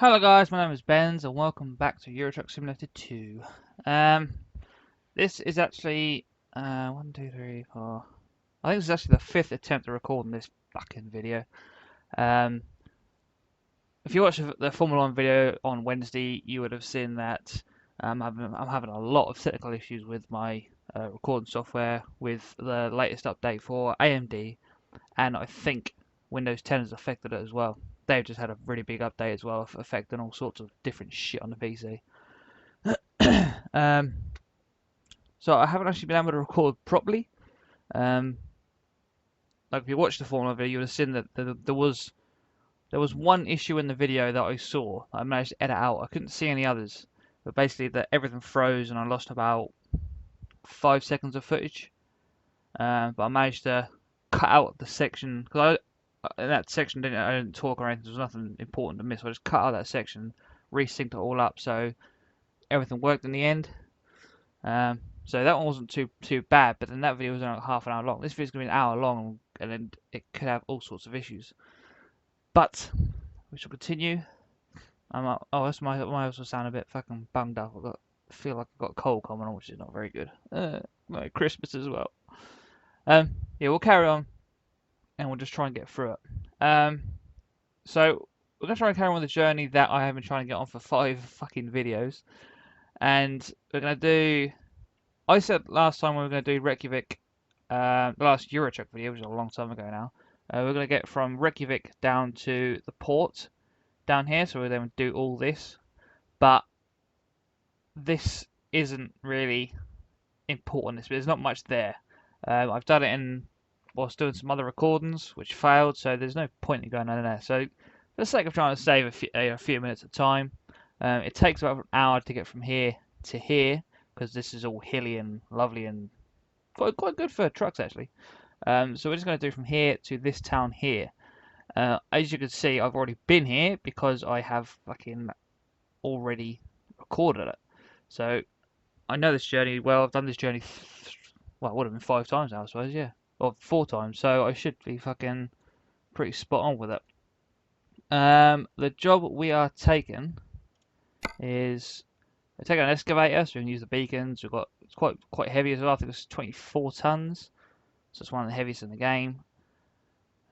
Hello guys, my name is Benz and welcome back to Euro Truck Simulator 2. This is actually, 1, 2, 3, 4, I think this is actually the 5th attempt to record in this fucking video. Um, if you watched the Formula 1 video on Wednesday, you would have seen that I'm having a lot of technical issues with my recording software with the latest update for AMD, and I think Windows 10 has affected it as well. They've just had a really big update as well, affecting all sorts of different shit on the PC. um, so I haven't actually been able to record properly. Like if you watched the Formula video, you would have seen that there was one issue in the video that I saw that I managed to edit out. I couldn't see any others, but basically that everything froze and I lost about 5 seconds of footage. But I managed to cut out the section because in that section I didn't talk or anything. There was nothing important to miss. So I just cut out that section, resynced it all up, so everything worked in the end. So that one wasn't too bad. But then that video was only like half an hour long. This video's gonna be an hour long, and then it could have all sorts of issues. But we shall continue. That's my also sound a bit fucking bunged up. Feel like I've got a cold coming on, which is not very good. Like Christmas as well. Yeah, we'll carry on, and we'll just try and get through it. So we're gonna try and carry on with the journey that I have been trying to get on for 5 fucking videos, and we're gonna do. I said last time we were gonna do Reykjavik, the last Euro Truck video, which is a long time ago now. We're gonna get from Reykjavik down to the port down here, so we're then do all this, but this isn't really important. There's not much there. I've done it whilst doing some other recordings, which failed, so there's no point in going on there. So, for the sake of trying to save a few minutes of time, it takes about an hour to get from here to here, because this is all hilly and lovely and quite good for trucks, actually. So we're just going to do from here to this town here. As you can see, I've already been here because I have fucking already recorded it. So, I know this journey well. I've done this journey, well, it would have been 5 times now, I suppose, yeah. Or 4 times, so I should be fucking pretty spot on with it. The job we are taking is we're taking an excavator, so we can use the beacons. It's quite heavy as well. I think it's 24 tons, so it's one of the heaviest in the game.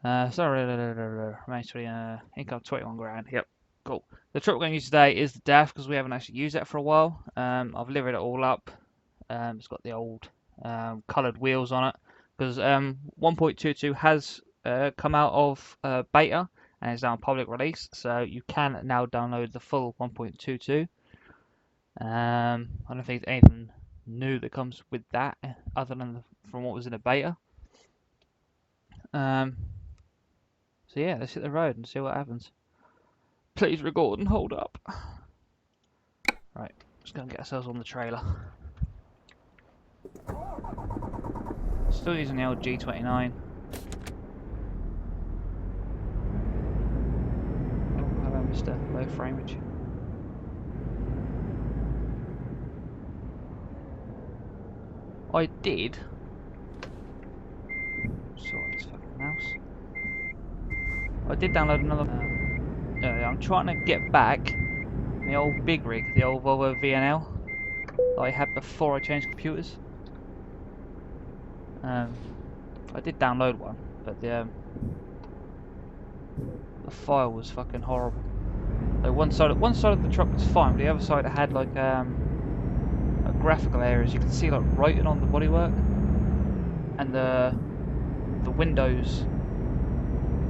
Remains 20, income 21 grand. Yep, cool. The truck we're going to use today is the DAF because we haven't actually used that for a while. I've livered it all up. It's got the old coloured wheels on it because 1.22 has come out of beta and is now in public release, so you can now download the full 1.22. I don't think there's anything new that comes with that other than from what was in the beta. So yeah, let's hit the road and see what happens. Please record and hold up. Right, just gonna get ourselves on the trailer. Still using the old G29. Oh, hello, Mr. Low Frameage. I did. Sorry, this fucking mouse. I did download another. I'm trying to get back the old big rig, the old Volvo VNL that I had before I changed computers. I did download one, but the file was fucking horrible. So one side of the truck was fine, but the other side it had like graphical areas. You can see like writing on the bodywork, and the windows.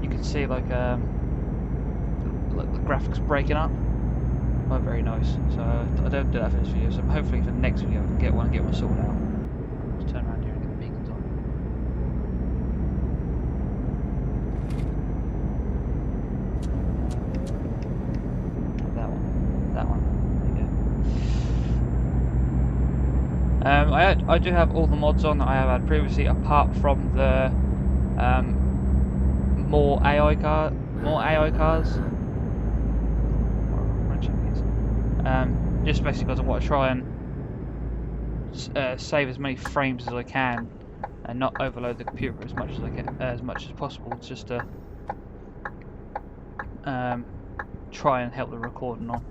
You can see like the graphics breaking up. Not very nice. So I don't do that for this video. So hopefully for the next video I can get one sorted out. Just turn around here and get the beacons on. That one. There you go. I do have all the mods on that I have had previously, apart from the more AI cars. Just basically because I want to try and save as many frames as I can and not overload the computer as much as possible, just to try and help the recording on.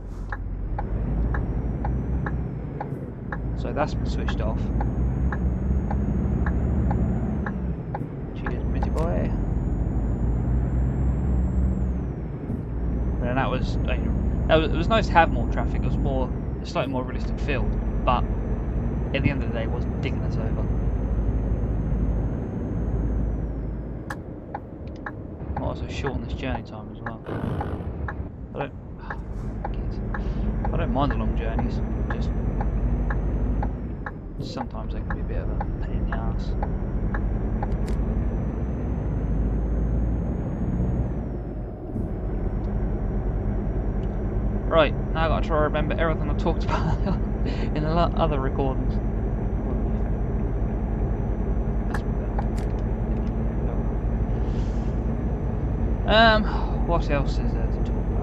So that's been switched off. Cheers, Mitty boy. And that was, it was nice to have more traffic. It was more, a slightly more realistic field, but at the end of the day, it wasn't digging us over. Might also shorten this journey time as well. I don't mind the long journeys. Just sometimes they can be a bit of a pain in the ass. Right, now I've got to try to remember everything I talked about in a lot of other recordings. What else is there to talk about?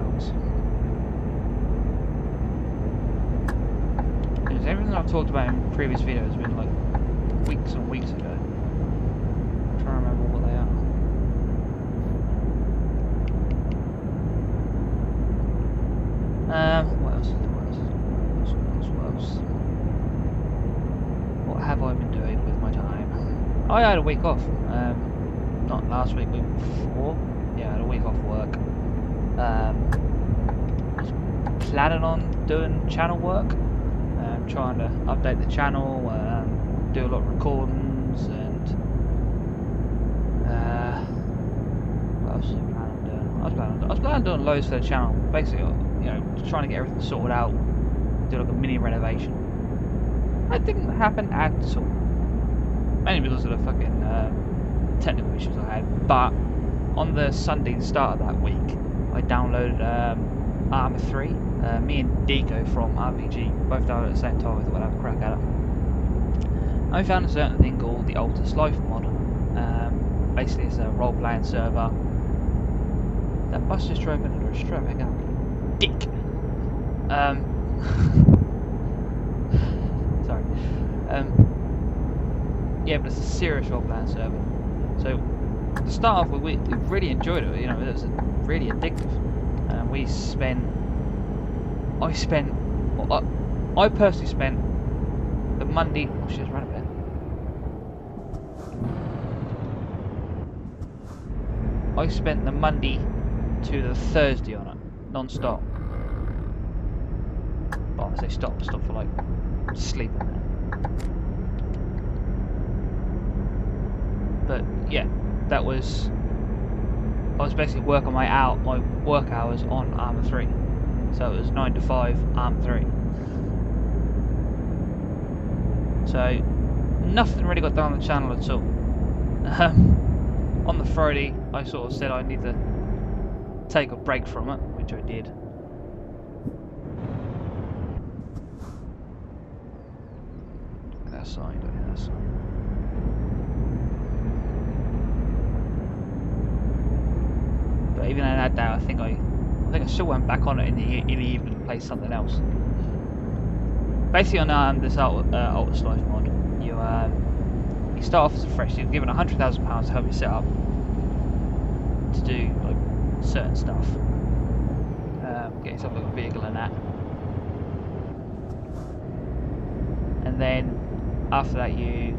Because everything I've talked about in previous videos has been like weeks and weeks ago. I'm trying to remember what they are. What else? What have I been doing with my time? I had a week off. Not last week, week before. Yeah, I had a week off work. Was planning on doing channel work. Trying to update the channel, do a lot of recordings, and what else was I planning on doing? I was planning on doing loads for the channel. Basically, you know, just trying to get everything sorted out, do like a mini renovation. That didn't happen at all. Mainly because of the fucking technical issues I had. But on the Sunday, the start of that week, I downloaded Arma 3. Me and Deco from RPG both downloaded at the same time. We thought we'd have a crack at it. And we found a certain thing called the Altus Life mod. Basically, it's a role-playing server. That bus just drove into a straight back out. Dick. Sorry. Yeah, but it's a serious role-playing server. So to start off with, we really enjoyed it. You know, it was really addictive. I personally spent the Monday. Oh shit, right up there. I spent the Monday to the Thursday on it, non-stop. Well, I say stop for like sleeping. But yeah, that was. I was basically working my work hours on Arma 3. So it was 9 to 5, Arma 3. So nothing really got done on the channel at all. On the Friday, I sort of said I need to take a break from it, which I did. That side, that side. But even on that day, I think I still went back on it in the evening and played something else. Basically, on this Altus Life mod, you start off as a fresh. You're given £100,000 to help you set up to do like certain stuff. Get yourself like a vehicle and that, and then after that, you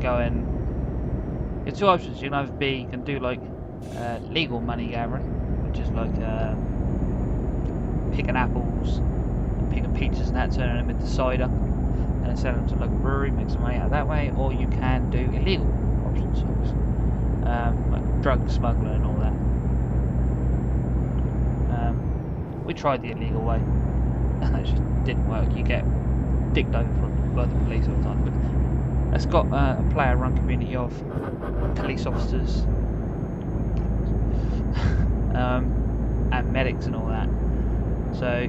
go and. Your two options. You can either you can do like legal money gathering, which is like picking apples, picking peaches and that, turning them into cider, and then selling them to like a brewery, make some money out that way. Or you can do illegal options, like drug smuggling and all that. We tried the illegal way, and it just didn't work. You get dicked over by the police all the time. But it's got a player-run community of police officers and medics and all that. So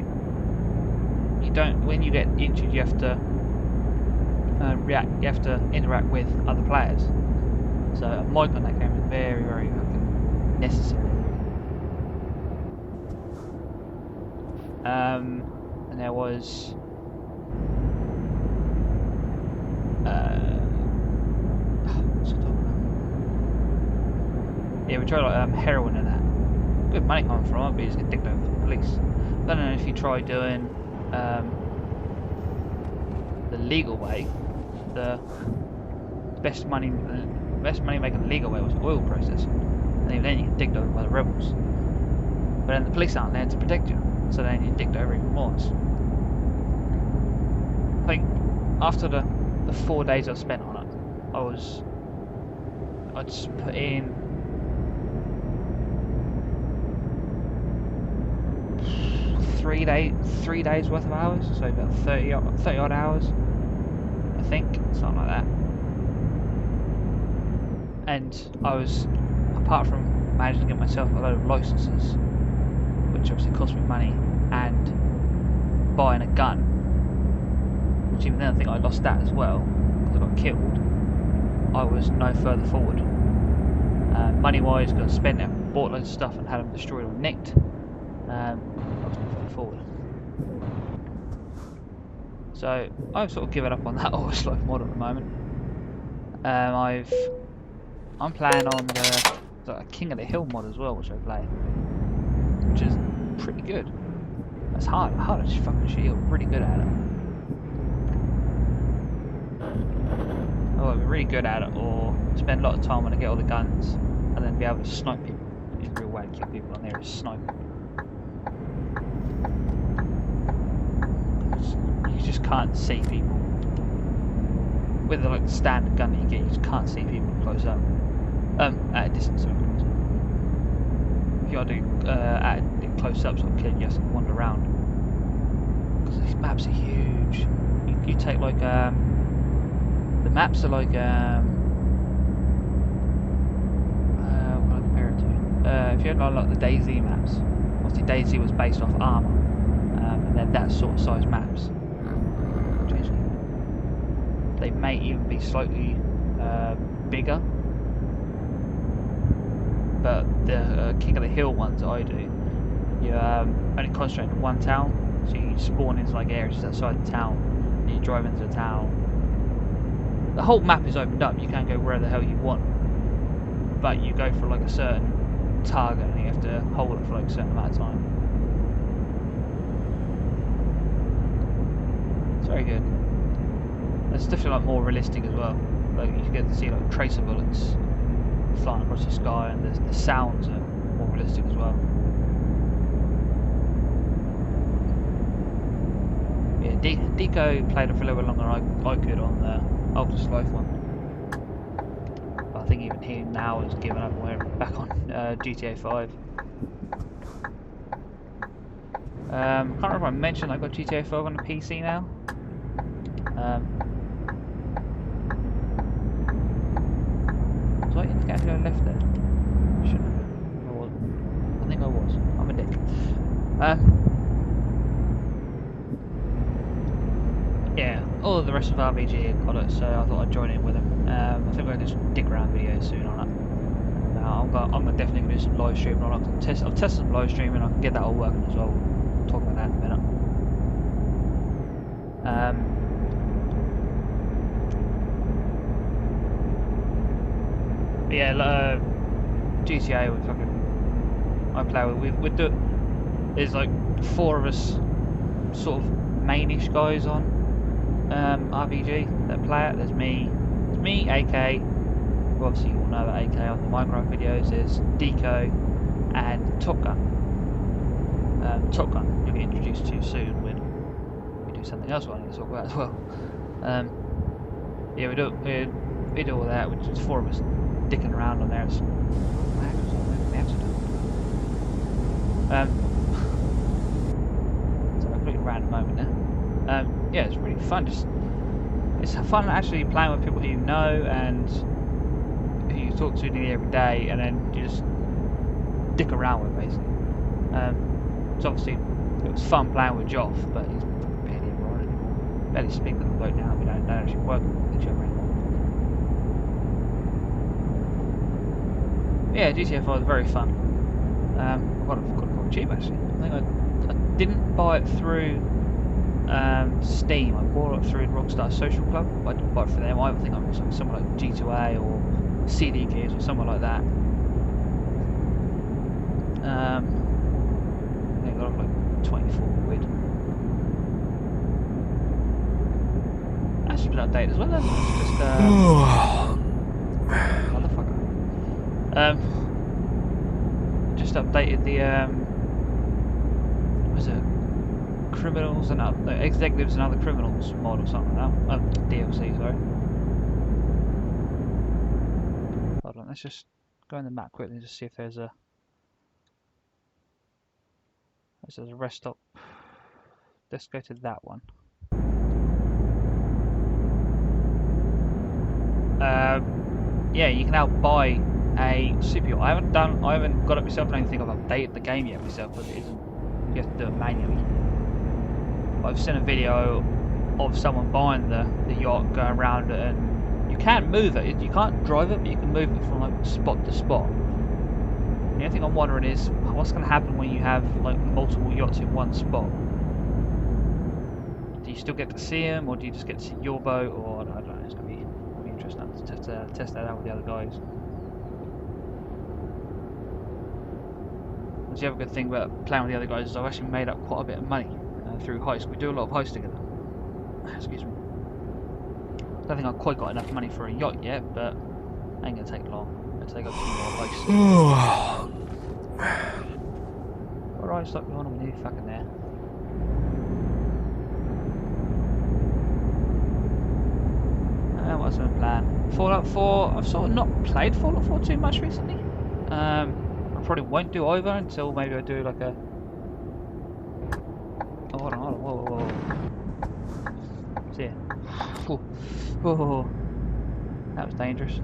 you don't. When you get injured, you have to react. You have to interact with other players. So a mic on that game is very, very fucking necessary. And there was what's it talking about? Yeah, we tried like heroin and that. Good money coming from it, but you just get dicked over for the police. I don't know if you try doing the legal way. The best money making legal way was oil processing, and even then you get dicked over by the rebels. But then the police aren't there to protect you, so then you're dicked over even more. I think after the 4 days I spent on it, I'd just put in 3 days worth of hours, so about 30 odd hours, I think, something like that. And I was, apart from managing to get myself a load of licenses, which obviously cost me money, and buying a gun, which even then I think I lost that as well because I got killed, I was no further forward. Money wise, because I spent it, bought loads of stuff and had them destroyed or nicked, I was no further forward. So I've sort of given up on that Oil's Life mod at the moment. I'm playing on the King of the Hill mod as well, which I play, which is pretty good. That's hard as fucking shit. You're really good at it. I'll be really good at it, or spend a lot of time when I get all the guns, and then be able to snipe people. It's a real way to kill people on there is snipe. You just can't see people. With the standard gun that you get, you just can't see people close up. At a distance, sorry. If you want to do at close up sort of kill, you have to wander around. Because these maps are huge. You take like the maps are like what can I compare it to? If you had like the DayZ maps, obviously DayZ was based off armor, and then that sort of size maps. They may even be slightly bigger, but the King of the Hill ones that I do, you only concentrate on one town, so you spawn into like areas outside the town, and you drive into the town. The whole map is opened up, you can go where the hell you want, but you go for like a certain target and you have to hold it for like a certain amount of time. It's very good. It's definitely like more realistic as well. Like you get to see like tracer bullets flying across the sky, and the sounds are more realistic as well. Yeah, Deco played it for a little bit longer than I could on the Oil's Life one. But I think even he now has given up and we're back on GTA 5. Can't remember if I mentioned I got GTA 5 on the PC now. Was I in the category I left there? Shouldn't have. I wasn't. I think I was. I'm a dick. Yeah, all of the rest of RBG have got it, so I thought I'd join in with them. I think we're going to do some dick around videos soon on it. I'm definitely going to do some live streaming on it. I'll test some live streaming, I can get that all working as well. We'll talk about that in a minute. But yeah, GTA I play with there's like 4 of us sort of mainish guys on RBG that play it. There's me, AK, who obviously you all know about AK on the Minecraft videos. There's Deco and Top Gun. Top Gun you'll get introduced to soon when we do something else I want to talk about as well. Yeah, we do all that, which is 4 of us dicking around on there. It's it's a completely random moment there. Yeah, it's really fun. It's fun actually playing with people who you know and who you talk to nearly every day, and then you just dick around with basically. So obviously it was fun playing with Joff, but he's barely ever on anymore. Barely speak to the bloke now. We don't actually work with each other anymore. Yeah, GTA 5 is very fun. I got it quite cheap actually. I think I didn't buy it through Steam. I bought it through Rockstar Social Club. I didn't buy it for them. I think I'm somewhere like G2A or CD Keys or somewhere like that. I got it for like 24 quid. That's been updated as well, hasn't it? It's just motherfucker. Just updated the was it criminals and executives and other criminals mod or something like that. DLC, sorry. Hold on, let's just go in the map quickly and just see if there's a rest stop. Let's go to that one. Yeah, you can now buy a super yacht. I haven't got it myself. I don't think I've updated the game yet myself, because it isn't. You have to do it manually. But I've seen a video of someone buying the yacht, going around it, and you can move it. You can't drive it, but you can move it from like spot to spot. The only thing I'm wondering is what's going to happen when you have like multiple yachts in one spot. Do you still get to see them, or do you just get to see your boat, or I don't know. It's going to be interesting to test that out with the other guys. The other good thing about playing with the other guys is I've actually made up quite a bit of money through heist. We do a lot of heist together. Excuse me. I don't think I've quite got enough money for a yacht yet, but it ain't gonna take long. It'll take up a few more heists. Alright, stop yawning, we're nearly fucking there. What's my plan? Fallout 4, I've sort of not played Fallout 4 too much recently. I probably won't do over until maybe I do like a... Oh, hold on, whoa. See ya. Whoa. That was dangerous.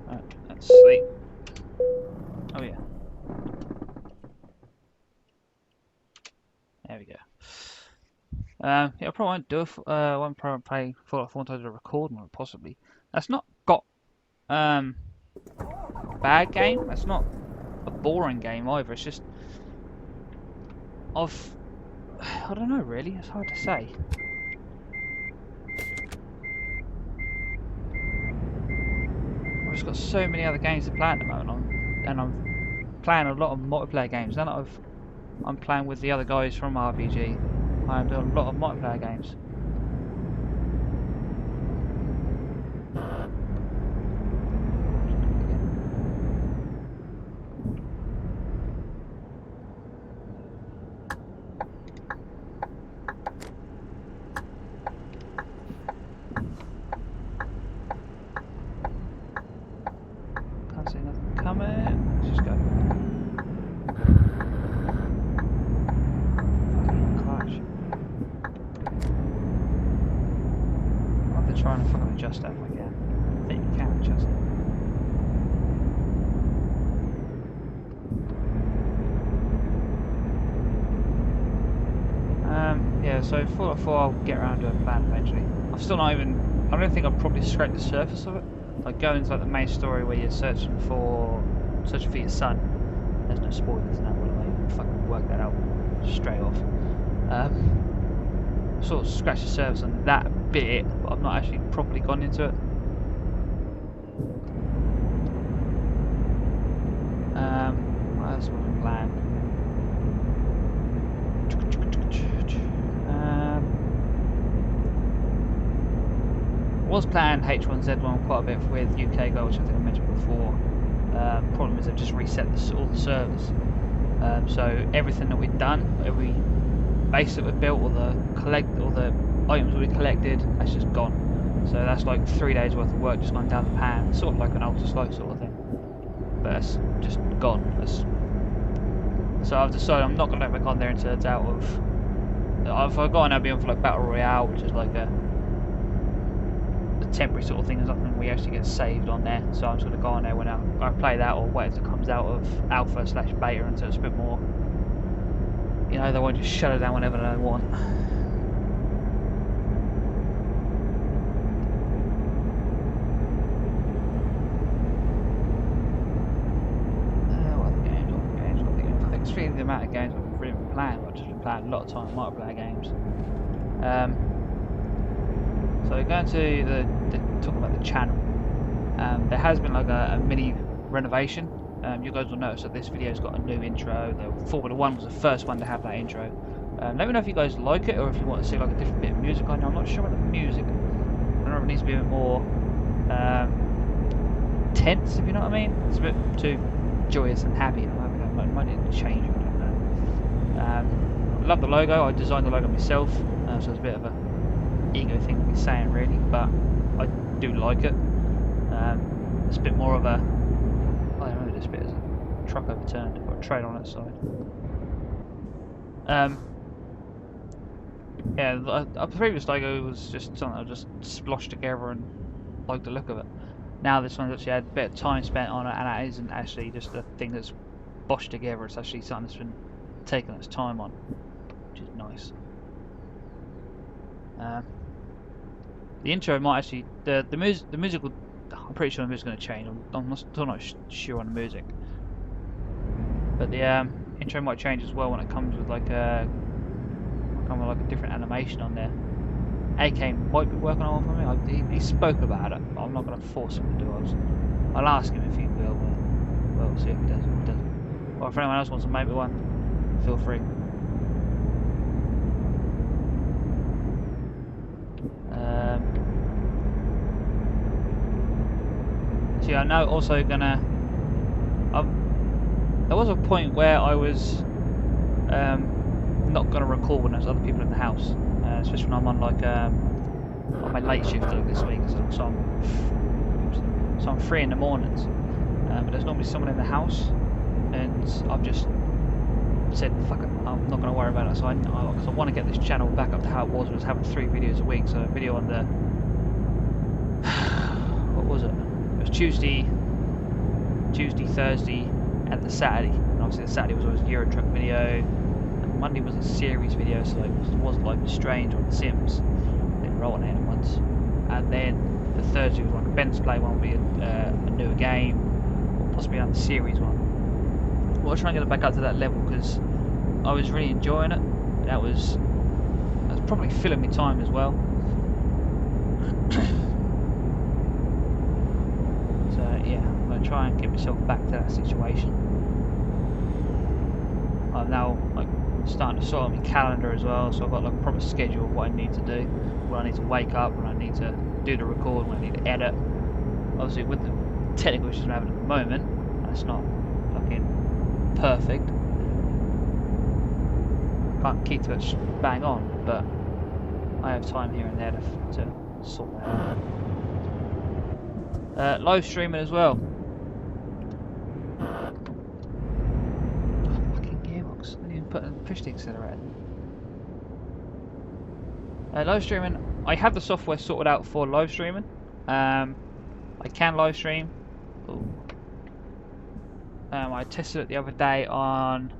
Right, let's sleep. Oh yeah. There we go. Yeah, I probably won't do won't probably play Fallout 4 until I do a recording on it, possibly. That's not got a bad game. That's not a boring game either. It's just I don't know really. It's hard to say. I've just got so many other games to play at the moment, and I'm playing a lot of multiplayer games. Now that I'm playing with the other guys from RPG. I'm doing a lot of multiplayer games. Can't see nothing coming. Let's just go. Trying to fucking adjust that if I can. I think you can adjust it. Yeah, so Fallout 4 I'll get around to a plan eventually. I've still not even... I don't think I've probably scraped the surface of it. Like going into like the main story where you're searching for your son. There's no spoilers now, by the way. You can fucking work that out straight off. Sort of scratched the surface on that bit, but I've not actually properly gone into it. What else was my plan? I was playing H1Z1 quite a bit with UK Go, which I think I mentioned before. Problem is they've just reset all the servers. So everything that we've done, every base that we built, all the items that we collected, that's just gone. So that's like 3 days worth of work just gone down the pan, sort of like an ultra slow sort of thing. But that's just gone. So I've decided I'm not going to go back on there until it's out of... If I go on, I'll be on for like Battle Royale, which is like a temporary sort of thing. There's nothing we actually get saved on there. So I'm just going to go on there when I play that, or wait until it comes out of alpha/beta until it's a bit more... You know, they won't just shut it down whenever they want. What other games? I think the amount of games I've really been playing, I just been playing a lot of time multiplayer games. So going to talk about the channel. There has been like a mini renovation. You guys will notice that this video's got a new intro. The Formula 1 was the first one to have that intro. Let me know if you guys like it or if you want to see like a different bit of music on. I'm not sure about the music. I don't know if it needs to be a bit more tense, if you know what I mean. It's a bit too joyous and happy. I might need to change it. I don't know. I love the logo. I designed the logo myself, so it's a bit of a ego thing to be saying really, but I do like it. It's a bit more of a, I don't know, this bit is a truck overturned, got a train on its side. Yeah, the previous logo was just something I just sploshed together and liked the look of it. Now this one's actually had a bit of time spent on it, and it isn't actually just a thing that's boshed together. It's actually something that's been taken its time on, which is nice. The intro might actually, the musical, I'm pretty sure the music's going to change. I'm still not sure on the music, but the intro might change as well when it comes with like a different animation on there. AK might be working on one for me. He spoke about it, but I'm not going to force him to do it. I'll ask him if he will, but we'll see if he does or if he doesn't. Or if anyone else wants to make me one, feel free. So yeah, I know also gonna. There was a point where I was not gonna record when there's other people in the house, especially when I'm on like on my late shift like this week. So I'm free in the mornings, but there's normally someone in the house, and I've just said fuck it, I'm not gonna worry about it. So I want to get this channel back up to how it was. It was having 3 videos a week. So a video on the what was it? It was Tuesday, Thursday, and the Saturday. And obviously the Saturday was always a Euro Truck video. And Monday was a series video, so like it was Life is Strange or The Sims. They didn't roll on it once. And then the Thursday was like a Ben's Play one, would be a newer game, or possibly another series one. Well, I was trying to get it back up to that level because I was really enjoying it. That was probably filling me time as well. So yeah, I'm going to try and get myself back to that situation. I'm now like starting to sort out my calendar as well, so I've got like a proper schedule of what I need to do, when I need to wake up, when I need to do the record, when I need to edit. Obviously with the technical issues I'm having at the moment, that's not fucking perfect. Can't keep to it bang on, but I have time here and there to sort that out. Live streaming as well. Fucking gearbox. I didn't even push the accelerator. Live streaming. I have the software sorted out for live streaming. I can live stream. Ooh. I tested it the other day on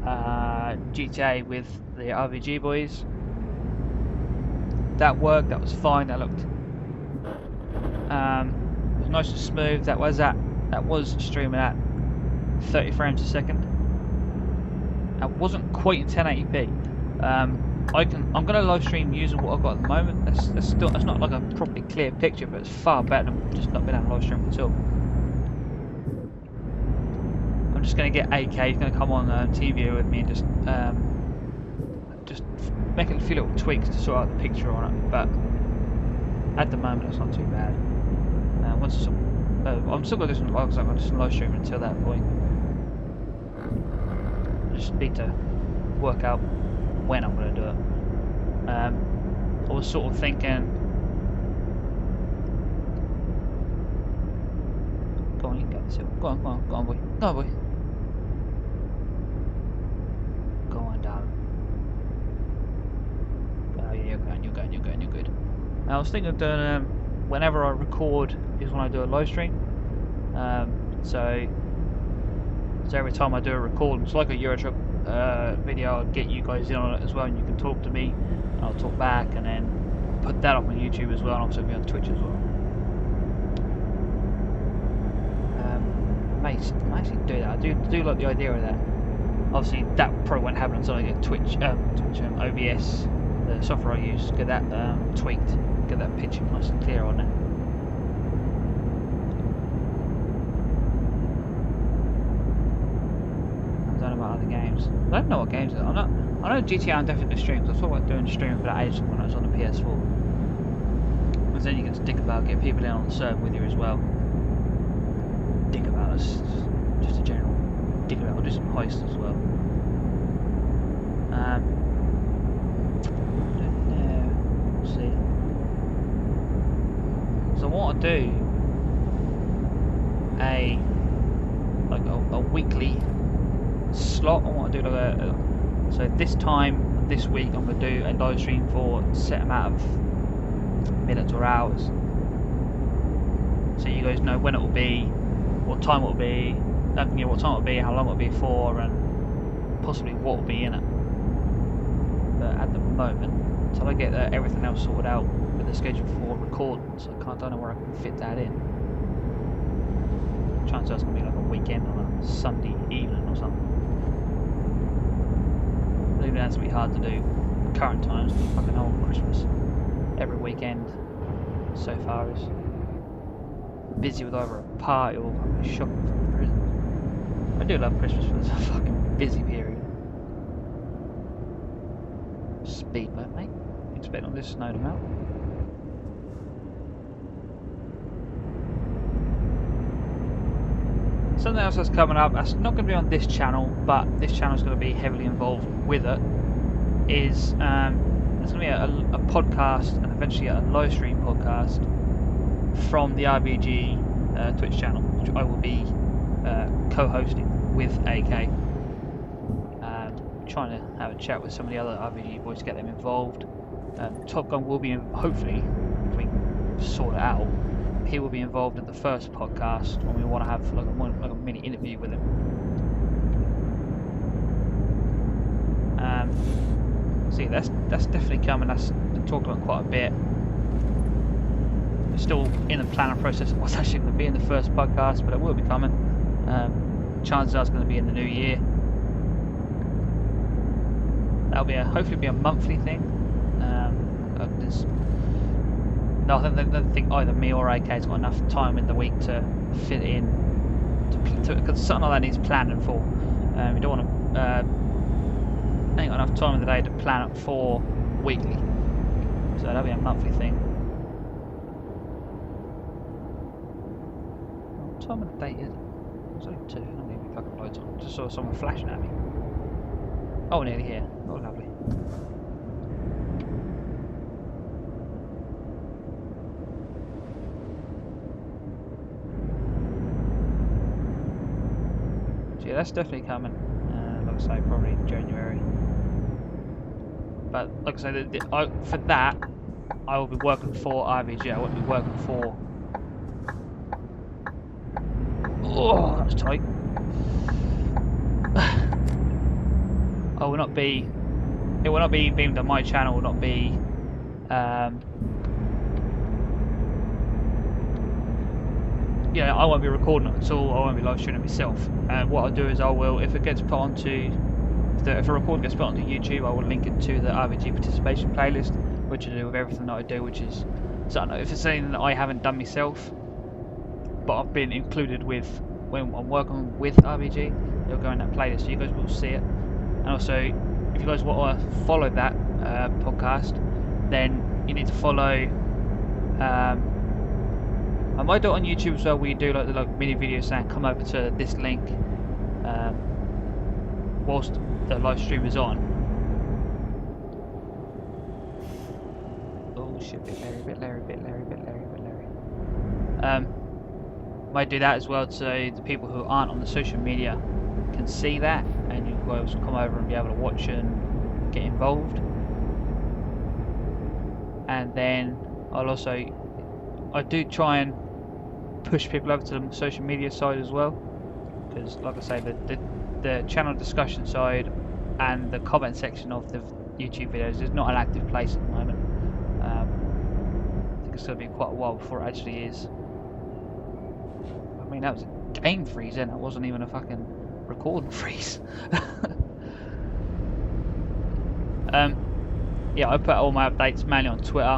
GTA with the RVG boys. That worked. That was fine. That looked it was nice and smooth. That was streaming at 30 frames a second. That wasn't quite in 1080p. I'm gonna live stream using what I've got at the moment. That's not like a properly clear picture, but it's far better than just not being able to live stream at all. I'm just gonna get AK. He's gonna come on TeamViewer with me and just making a few little tweaks to sort out the picture on it. But at the moment, it's not too bad. I'm still gonna do some vlogs. I'm just live stream until that point. I just need to work out when I'm going to do it. I was sort of thinking, go on, you can get this. Go on, boy. Go on, boy. Go on, darling. Oh yeah, you're good. I was thinking of doing whenever I record is when I do a live stream. So every time I do a record, it's like a Euro Truck video. I'll get you guys in on it as well, and you can talk to me, and I'll talk back, and then put that up on YouTube as well, and also be on Twitch as well. I might actually do that. I do like the idea of that. Obviously, that probably won't happen until I get OBS, the software I use, get that tweaked, get that picture nice and clear on it. I don't know about other games. I don't know what games are. I know GTA I'm definitely streams. I thought about doing a stream for that age when I was on the PS4. Because then you get to dick about, get people in on the server with you as well. Dick about us, just a general dick about. I'll do some heists as well. I don't know. We'll see. So what I'll do a weekly slot. I want to do so this time this week I'm going to do a live stream for a set amount of minutes or hours, so you guys know when it will be, what time it will be, what time it will be, how long it will be for, and possibly what will be in it. But at the moment, until I get everything else sorted out with the schedule for recordings, I don't know where I can fit that in. Chances are it's going to be like a weekend on a Sunday evening or something. Even that's going to be hard to do current times, fucking whole Christmas. Every weekend so far is busy with either a party or shopping from prison. I do love Christmas, but it's a fucking busy period. Speedboat, mate. Expect on this snowed them out. Something else that's coming up, that's not going to be on this channel, but this channel is going to be heavily involved with it, is there's going to be a podcast and eventually a live stream podcast from the RBG Twitch channel, which I will be co-hosting with AK. Trying to have a chat with some of the other RBG boys to get them involved. Top Gun will be, hopefully, if we sort it out, he will be involved in the first podcast when we want to have like a mini interview with him. See, that's definitely coming. That's been talked about quite a bit. We're still in the planning process of what's actually going to be in the first podcast, but it will be coming. Chances are it's going to be in the new year. That'll be hopefully be a monthly thing. I don't think either me or AK's got enough time in the week to fit in because something like that needs planning for. We don't want to. Ain't got enough time in the day to plan it for weekly, so that'll be a monthly thing. What time of the day is it? It's only 2. I don't need to fucking lights on. Just saw someone flashing at me. Oh, nearly here. Oh, lovely. So yeah, that's definitely coming. Like I say, probably in January. But like I say, for that, I will be working for RBG. I won't be working for. Oh, that was tight. I will not be. It will not be beamed on my channel. Will not be. Yeah, I won't be recording it at all. I won't be live streaming it myself. And what I'll do is I will, if it gets put onto, if a recording gets put onto YouTube, I will link it to the RBG participation playlist, which will do with everything that I do, which is, so I don't know, if it's something that I haven't done myself, but I've been included with when I'm working with RBG, it'll go in that playlist, so you guys will see it. And also, if you guys want to follow that podcast, then you need to follow. I might do it on YouTube as well, where you do like the mini videos saying come over to this link whilst the live stream is on. Oh shit, bit Larry. Might do that as well, so the people who aren't on the social media can see that, and you guys will come over and be able to watch and get involved. And then I do try and push people over to the social media side as well, because like I say, the channel discussion side and the comment section of the YouTube videos is not an active place at the moment. I think it's going to be quite a while before it actually is. I mean, that was a game freeze, and it wasn't even a fucking recording freeze. Yeah, I put all my updates mainly on Twitter,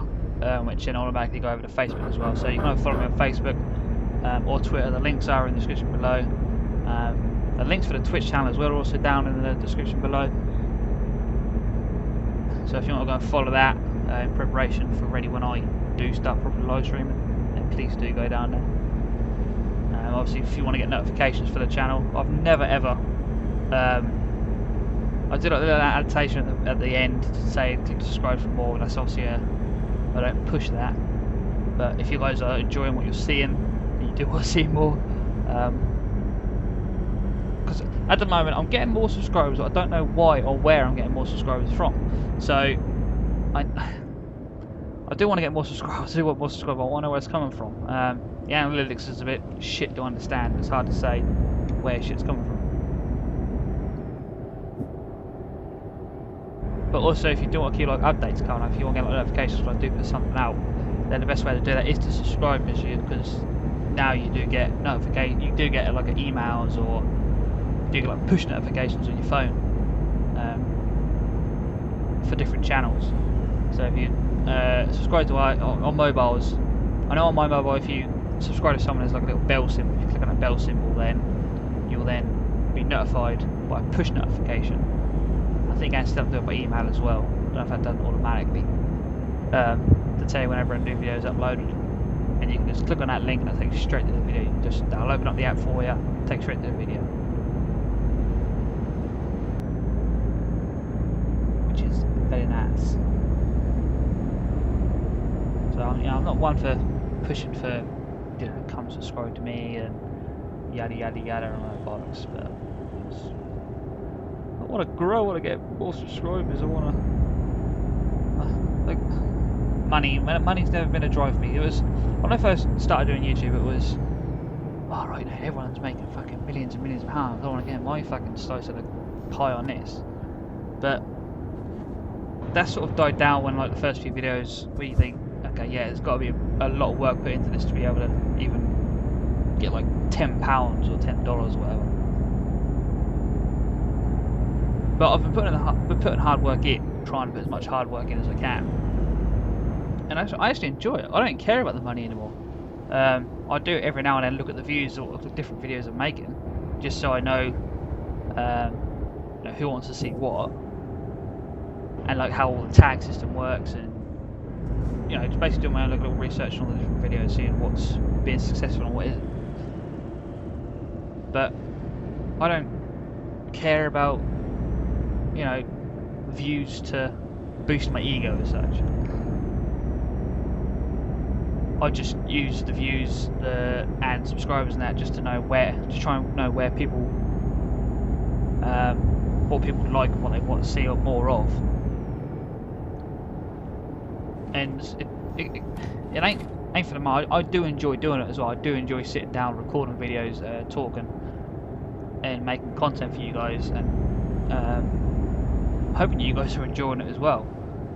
which then automatically go over to Facebook as well. So you can either follow me on Facebook or Twitter. The links are in the description below. The links for the Twitch channel as well are also down in the description below. So if you want to go and follow that in preparation for ready when I do start properly live streaming, then please do go down there. Obviously, if you want to get notifications for the channel, I've never ever. I did a little annotation at the end to say click to subscribe for more. That's obviously I don't push that. But if you guys are enjoying what you're seeing, and you do want to see more, because at the moment I'm getting more subscribers, but I don't know why or where I'm getting more subscribers from. So I do want to get more subscribers. I do want more subscribers. I want to know where it's coming from. The analytics is a bit shit to understand. It's hard to say where shit's coming from. But also, if you do want to keep like updates coming up, if you want to get like notifications when I do put something out, then the best way to do that is to subscribe this year, because now you do get notifications. You do get like emails, or you do get like push notifications on your phone for different channels. So if you subscribe to on mobiles, I know on my mobile, if you subscribe to someone, there's like a little bell symbol. If you click on that bell symbol, then you'll then be notified by a push notification. I think I still do it by email as well. I don't know if I've done it automatically, to tell you whenever a new video is uploaded. And you can just click on that link and it'll take you straight to the video. You can just I'll open up the app for you, take you straight to the video, which is very nice. So I'm not one for pushing for, come subscribe to me and yada yada yada and all that bollocks, but I want to grow, I want to get more subscribers, I want to like money's never been a drive for me. It was when I first started doing YouTube, it was right now everyone's making fucking millions and millions of pounds, I want to get my fucking slice of the pie on this. But that sort of died down when like the first few videos where you think, okay, yeah, there's got to be a lot of work put into this to be able to even get like £10 or $10 or whatever. But I've been putting hard work in, trying to put as much hard work in as I can, and I actually enjoy it. I don't care about the money anymore. I do it every now and then, look at the views of the different videos I'm making, just so I know, who wants to see what, and like how all the tag system works, and just basically doing my own little research on all the different videos, seeing what's being successful and what isn't. But I don't care about views to boost my ego as such. I just use the views and subscribers and that just to know try and know where people, what people like and what they want to see more of. And it ain't for the money. I do enjoy doing it as well. I do enjoy sitting down, recording videos, talking, and making content for you guys, and hoping you guys are enjoying it as well.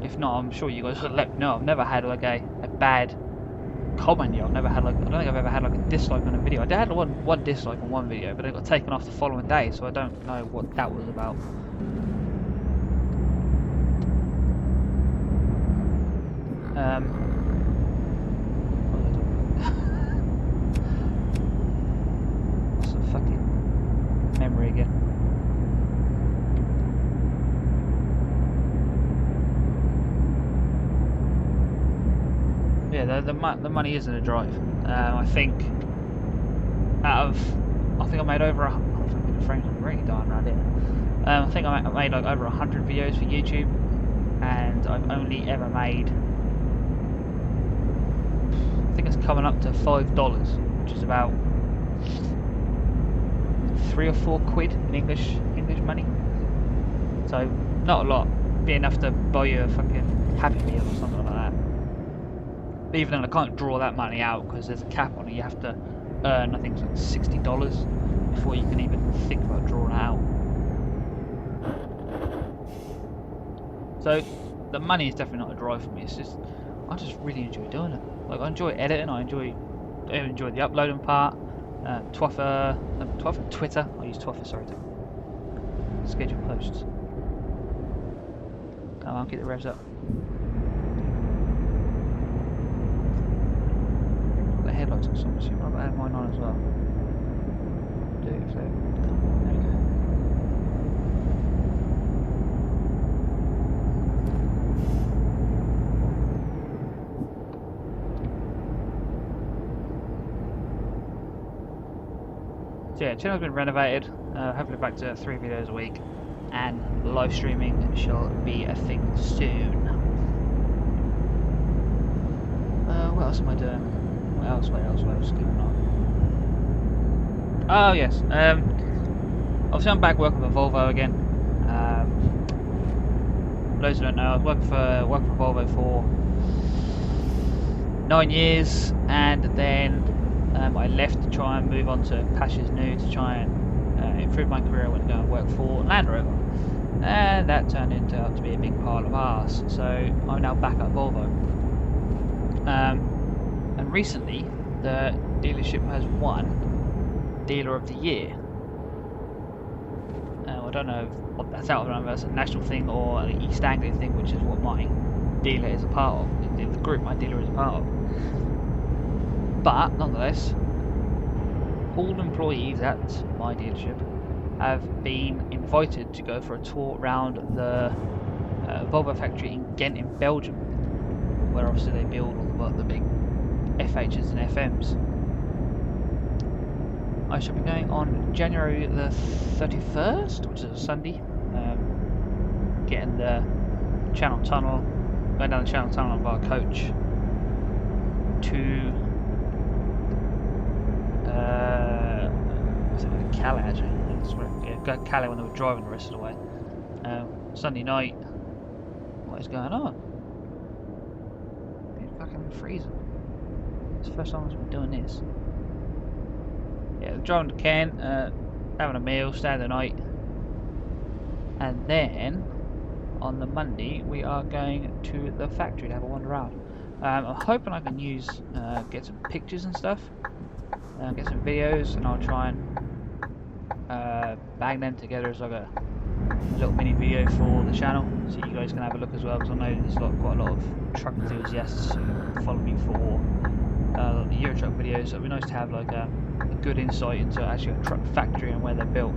If not, I'm sure you guys will let me know. I've never had like a bad comment yet. I don't think I've ever had like a dislike on a video. I did have one dislike on one video, but it got taken off the following day, so I don't know what that was about. What's the fucking memory again? Yeah, the money isn't a drive. I think I made over the frames are really dying around here. I think I made like over 100 videos for YouTube, and I've only ever made, I think it's coming up to $5, which is about £3 or £4 in English money. So not a lot, be enough to buy you a fucking Happy Meal or something like that. Even then, I can't draw that money out because there's a cap on it. You have to earn, I think it's like $60 before you can even think about drawing it out. So the money is definitely not a drive for me. It's just I just really enjoy doing it. Like I enjoy editing. I enjoy the uploading part. Twitter. I use Twitter, sorry, to schedule posts. Come on, keep the revs up. The headlights on, so I'm assuming I've got to have mine on as well. Do it, so. There we go. So yeah, channel's been renovated. Hopefully back to 3 videos a week, and live streaming shall be a thing soon. What else am I doing? What else? Keeping on. Oh yes. Obviously I'm back working for Volvo again. Those who don't know, I was working for Volvo for 9 years, and then I left to try and move on to pastures new to try and improve my career. I went to go and work for Land Rover, and that turned out to be a big pile of arse. So I'm now back at Volvo. And recently, the dealership has won Dealer of the Year. I don't know what that's out of, whether it's a national thing or an East Anglia thing, which is what my dealer is a part of, the group my dealer is a part of. But nonetheless, all employees at my dealership have been invited to go for a tour around the Volvo factory in Ghent in Belgium, where obviously they build all the big FHs and FMs. I shall be going on January the 31st, which is a Sunday, getting the Channel Tunnel, going down the Channel Tunnel via coach to Calais actually. Yeah, Calais when they were driving the rest of the way. Sunday night, what is going on? It's fucking freezing. It's the first time I've been doing this. Yeah, driving to Kent, having a meal, staying the night, and then on the Monday we are going to the factory to have a wander around. I'm hoping I can get some pictures and stuff, get some videos, and I'll try and bang them together as like a little mini video for the channel, so you guys can have a look as well, because I know there's quite a lot of truck enthusiasts who follow me for the Euro truck videos, so it'd be nice to have like a good insight into actually a truck factory and where they're built.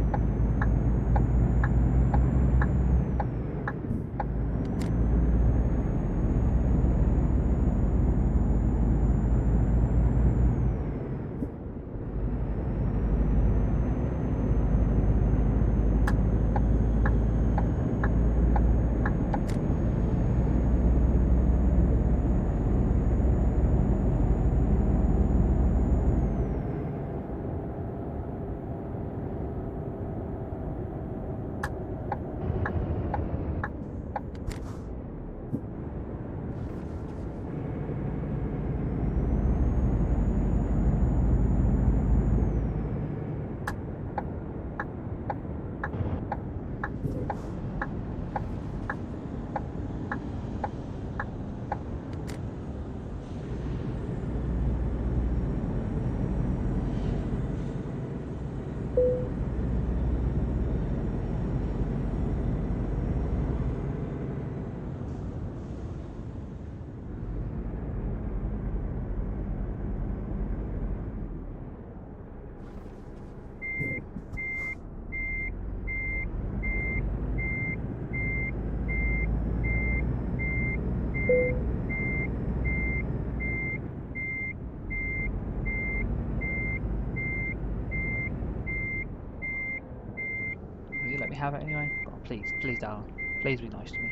Will you let me have it anyway? Oh, please, darling. Please be nice to me.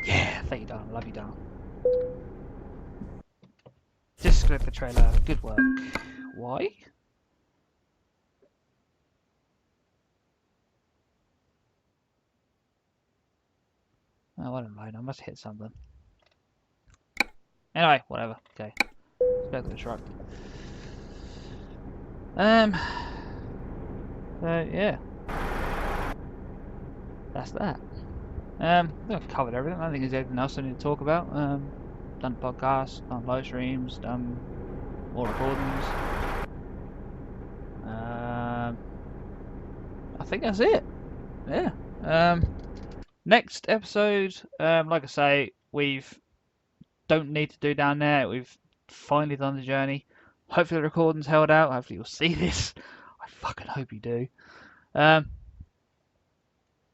Yeah, thank you, darling. Love you, darling. Just clip the trailer. Good work. Why? Oh, I don't know. I must hit something. Anyway, whatever. Okay. Let's go to the truck. Yeah. That's that. I think I've covered everything. I don't think there's anything else I need to talk about. Done podcasts, done live streams, done more recordings. I think that's it. Yeah. Next episode, like I say, we've don't need to do down there. We've finally done the journey. Hopefully the recording's held out. Hopefully you'll see this. I fucking hope you do. Um,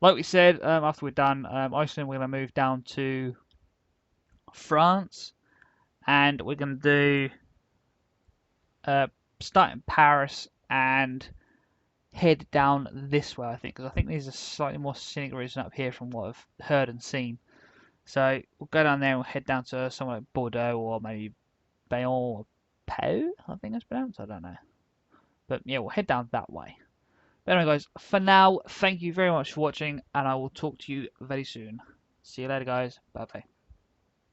like we said, after we're done Iceland, we're going to move down to France, and we're going to do start in Paris and head down this way, I think, because I think these are slightly more scenic routes than up here from what I've heard and seen. So we'll go down there and we'll head down to somewhere like Bordeaux or maybe Bayonne or Pau, I think it's pronounced. I don't know. But yeah, we'll head down that way. But anyway, guys, for now, thank you very much for watching, and I will talk to you very soon. See you later, guys. Bye bye.